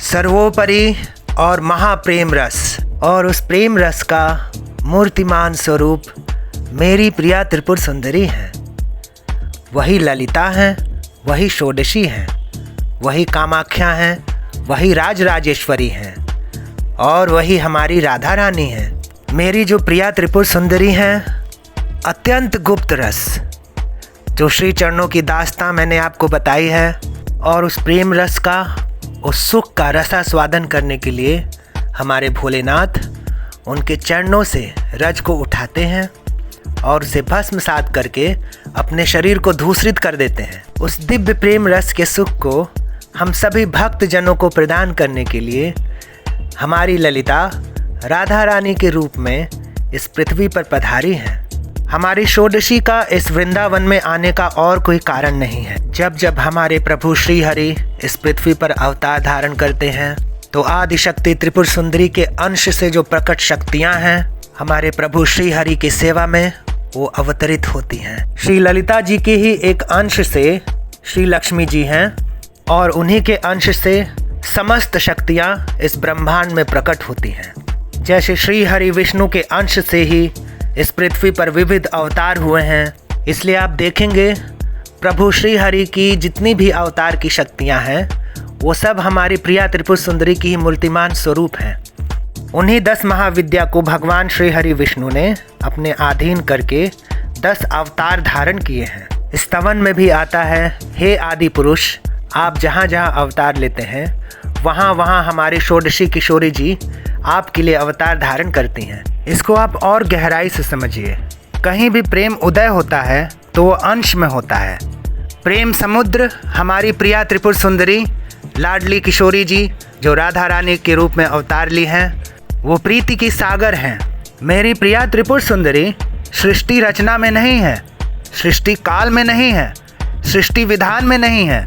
सर्वोपरि और महाप्रेम रस, और उस प्रेम रस का मूर्तिमान स्वरूप मेरी प्रिया त्रिपुर सुंदरी हैं। वही ललिता हैं, वही षोडशी हैं, वही कामाख्या हैं, वही राजराजेश्वरी हैं और वही हमारी राधा रानी हैं। मेरी जो प्रिया त्रिपुर सुंदरी हैं, अत्यंत गुप्त रस, जो श्री चरणों की दास्तां मैंने आपको बताई है, और उस प्रेम रस का, उस सुख का रसास्वादन करने के लिए हमारे भोलेनाथ उनके चरणों से रज को उठाते हैं और उसे भस्मसात करके अपने शरीर को धूसरित कर देते हैं। उस दिव्य प्रेम रस के सुख को हम सभी भक्त जनों को प्रदान करने के लिए हमारी ललिता राधा रानी के रूप में इस पृथ्वी पर पधारी हैं। हमारी षोडशी का इस वृंदावन में आने का और कोई कारण नहीं है। जब जब हमारे प्रभु श्री हरि इस पृथ्वी पर अवतार धारण करते हैं तो आदिशक्ति त्रिपुर सुंदरी के अंश से जो प्रकट शक्तियां हैं, हमारे प्रभु श्री हरि की सेवा में वो अवतरित होती हैं। श्री ललिता जी के ही एक अंश से श्री लक्ष्मी जी हैं और उन्हीं के अंश से समस्त शक्तियां इस ब्रह्मांड में प्रकट होती हैं। जैसे श्री हरि विष्णु के अंश से ही इस पृथ्वी पर विविध अवतार हुए हैं, इसलिए आप देखेंगे प्रभु श्री हरि की जितनी भी अवतार की शक्तियां हैं वो सब हमारी प्रिया त्रिपुर सुंदरी की ही मूर्तिमान स्वरूप हैं। उन्हीं 10 महाविद्या को भगवान श्री हरि विष्णु ने अपने अधीन करके 10 अवतार धारण किए हैं। स्तवन में भी आता है, हे आदि पुरुष, आप जहाँ जहाँ अवतार लेते हैं वहाँ वहाँ हमारी षोडशी किशोरी जी आपके लिए अवतार धारण करती हैं। इसको आप और गहराई से समझिए। कहीं भी प्रेम उदय होता है तो वो अंश में होता है। प्रेम समुद्र हमारी प्रिया त्रिपुर सुंदरी लाडली किशोरी जी जो राधा रानी के रूप में अवतार ली हैं, वो प्रीति की सागर हैं। मेरी प्रिया त्रिपुर सुंदरी सृष्टि रचना में नहीं है, सृष्टि काल में नहीं है, सृष्टि विधान में नहीं है।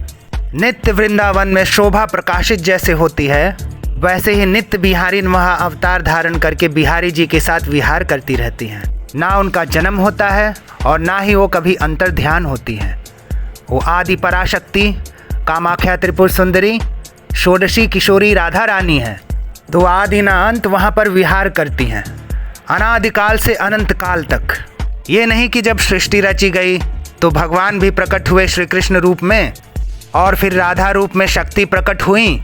नित्य वृंदावन में शोभा प्रकाशित जैसे होती है, वैसे ही नित्य बिहारी वहाँ अवतार धारण करके बिहारी जी के साथ विहार करती रहती हैं। ना उनका जन्म होता है और ना ही वो कभी अंतर ध्यान होती हैं। वो आदि पराशक्ति कामाख्या त्रिपुर सुंदरी षोडशी किशोरी राधा रानी हैं। तो आदि ना अंत वहाँ पर विहार करती हैं, अनादिकाल से अनंत काल तक। ये नहीं कि जब सृष्टि रची गई तो भगवान भी प्रकट हुए श्री कृष्ण रूप में और फिर राधा रूप में शक्ति प्रकट हुई,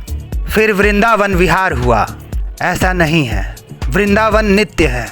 फिर वृंदावन विहार हुआ। ऐसा नहीं है। वृंदावन नित्य है।